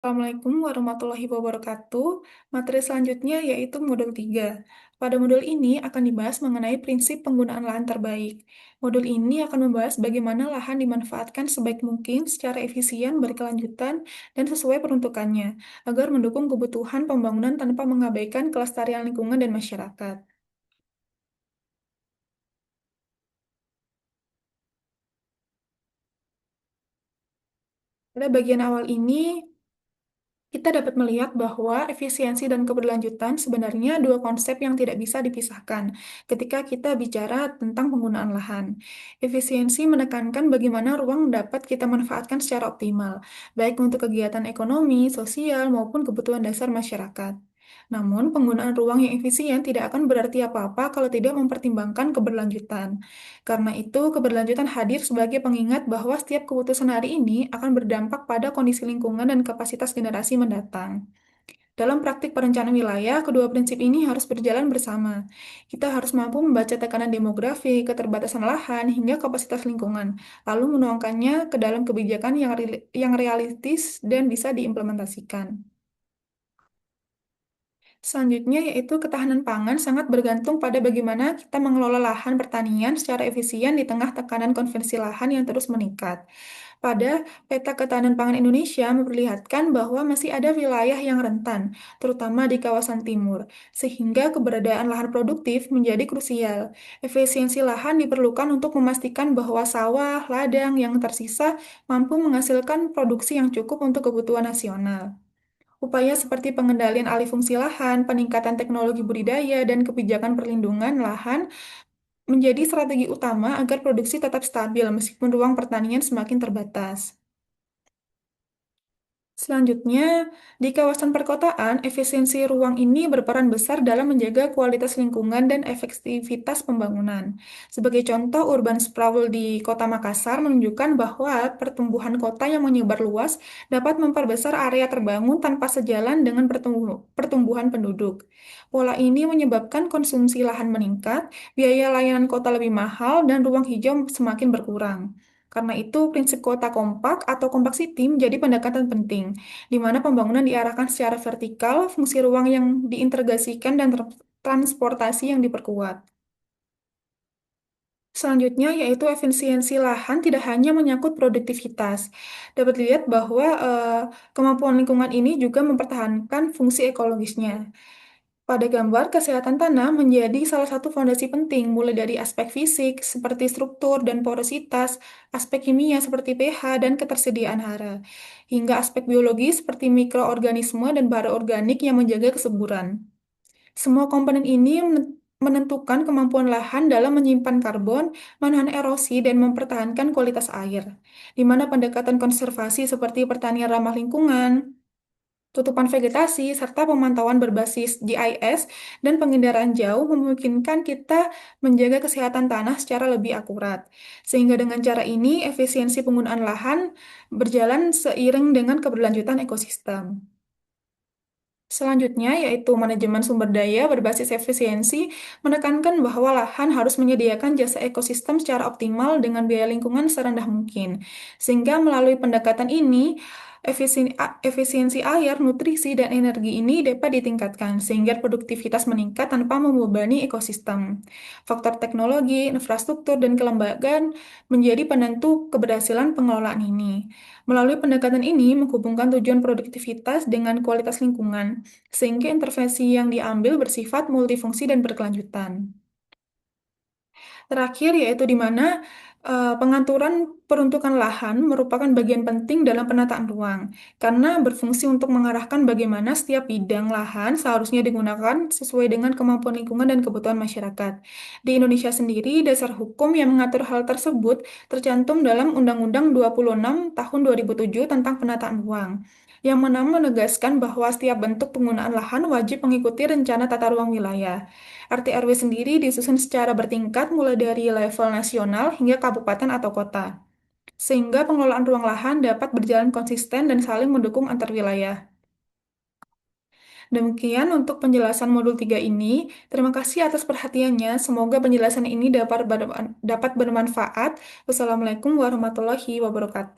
Assalamualaikum warahmatullahi wabarakatuh. Materi selanjutnya yaitu modul 3. Pada modul ini akan dibahas mengenai prinsip penggunaan lahan terbaik. Modul ini akan membahas bagaimana lahan dimanfaatkan sebaik mungkin secara efisien, berkelanjutan, dan sesuai peruntukannya, agar mendukung kebutuhan pembangunan tanpa mengabaikan kelestarian lingkungan dan masyarakat. Pada bagian awal ini, kita dapat melihat bahwa efisiensi dan keberlanjutan sebenarnya dua konsep yang tidak bisa dipisahkan ketika kita bicara tentang penggunaan lahan. Efisiensi menekankan bagaimana ruang dapat kita manfaatkan secara optimal, baik untuk kegiatan ekonomi, sosial, maupun kebutuhan dasar masyarakat. Namun, penggunaan ruang yang efisien tidak akan berarti apa-apa kalau tidak mempertimbangkan keberlanjutan. Karena itu, keberlanjutan hadir sebagai pengingat bahwa setiap keputusan hari ini akan berdampak pada kondisi lingkungan dan kapasitas generasi mendatang. Dalam praktik perencanaan wilayah, kedua prinsip ini harus berjalan bersama. Kita harus mampu membaca tekanan demografi, keterbatasan lahan, hingga kapasitas lingkungan, lalu menuangkannya ke dalam kebijakan yang realistis dan bisa diimplementasikan. Selanjutnya yaitu ketahanan pangan sangat bergantung pada bagaimana kita mengelola lahan pertanian secara efisien di tengah tekanan konversi lahan yang terus meningkat. Pada peta ketahanan pangan Indonesia memperlihatkan bahwa masih ada wilayah yang rentan, terutama di kawasan timur, sehingga keberadaan lahan produktif menjadi krusial. Efisiensi lahan diperlukan untuk memastikan bahwa sawah, ladang yang tersisa mampu menghasilkan produksi yang cukup untuk kebutuhan nasional. Upaya seperti pengendalian alih fungsi lahan, peningkatan teknologi budidaya, dan kebijakan perlindungan lahan menjadi strategi utama agar produksi tetap stabil meskipun ruang pertanian semakin terbatas. Selanjutnya, di kawasan perkotaan, efisiensi ruang ini berperan besar dalam menjaga kualitas lingkungan dan efektivitas pembangunan. Sebagai contoh, urban sprawl di Kota Makassar menunjukkan bahwa pertumbuhan kota yang menyebar luas dapat memperbesar area terbangun tanpa sejalan dengan pertumbuhan penduduk. Pola ini menyebabkan konsumsi lahan meningkat, biaya layanan kota lebih mahal, dan ruang hijau semakin berkurang. Karena itu, prinsip kota kompak atau kompak city menjadi pendekatan penting, di mana pembangunan diarahkan secara vertikal, fungsi ruang yang diintegrasikan, dan transportasi yang diperkuat. Selanjutnya, yaitu efisiensi lahan tidak hanya menyangkut produktivitas. Dapat dilihat bahwa kemampuan lingkungan ini juga mempertahankan fungsi ekologisnya. Pada gambar, kesehatan tanah menjadi salah satu fondasi penting, mulai dari aspek fisik seperti struktur dan porositas, aspek kimia seperti pH dan ketersediaan hara, hingga aspek biologis seperti mikroorganisme dan bara organik yang menjaga kesuburan. Semua komponen ini menentukan kemampuan lahan dalam menyimpan karbon, menahan erosi, dan mempertahankan kualitas air, di mana pendekatan konservasi seperti pertanian ramah lingkungan, tutupan vegetasi, serta pemantauan berbasis GIS dan penginderaan jauh memungkinkan kita menjaga kesehatan tanah secara lebih akurat. Sehingga dengan cara ini, efisiensi penggunaan lahan berjalan seiring dengan keberlanjutan ekosistem. Selanjutnya, yaitu manajemen sumber daya berbasis efisiensi, menekankan bahwa lahan harus menyediakan jasa ekosistem secara optimal dengan biaya lingkungan serendah mungkin. Sehingga melalui pendekatan ini, efisiensi air, nutrisi, dan energi ini dapat ditingkatkan sehingga produktivitas meningkat tanpa membebani ekosistem. Faktor teknologi, infrastruktur, dan kelembagaan menjadi penentu keberhasilan pengelolaan ini. Melalui pendekatan ini menghubungkan tujuan produktivitas dengan kualitas lingkungan, sehingga intervensi yang diambil bersifat multifungsi dan berkelanjutan. Terakhir, yaitu di mana pengaturan peruntukan lahan merupakan bagian penting dalam penataan ruang, karena berfungsi untuk mengarahkan bagaimana setiap bidang lahan seharusnya digunakan sesuai dengan kemampuan lingkungan dan kebutuhan masyarakat. Di Indonesia sendiri, dasar hukum yang mengatur hal tersebut tercantum dalam Undang-Undang 26 tahun 2007 tentang penataan ruang, yang mana menegaskan bahwa setiap bentuk penggunaan lahan wajib mengikuti rencana tata ruang wilayah. RT RW sendiri disusun secara bertingkat mulai dari level nasional hingga kabupaten atau kota, sehingga pengelolaan ruang lahan dapat berjalan konsisten dan saling mendukung antar wilayah. Demikian untuk penjelasan modul 3 ini. Terima kasih atas perhatiannya. Semoga penjelasan ini dapat bermanfaat. Wassalamualaikum warahmatullahi wabarakatuh.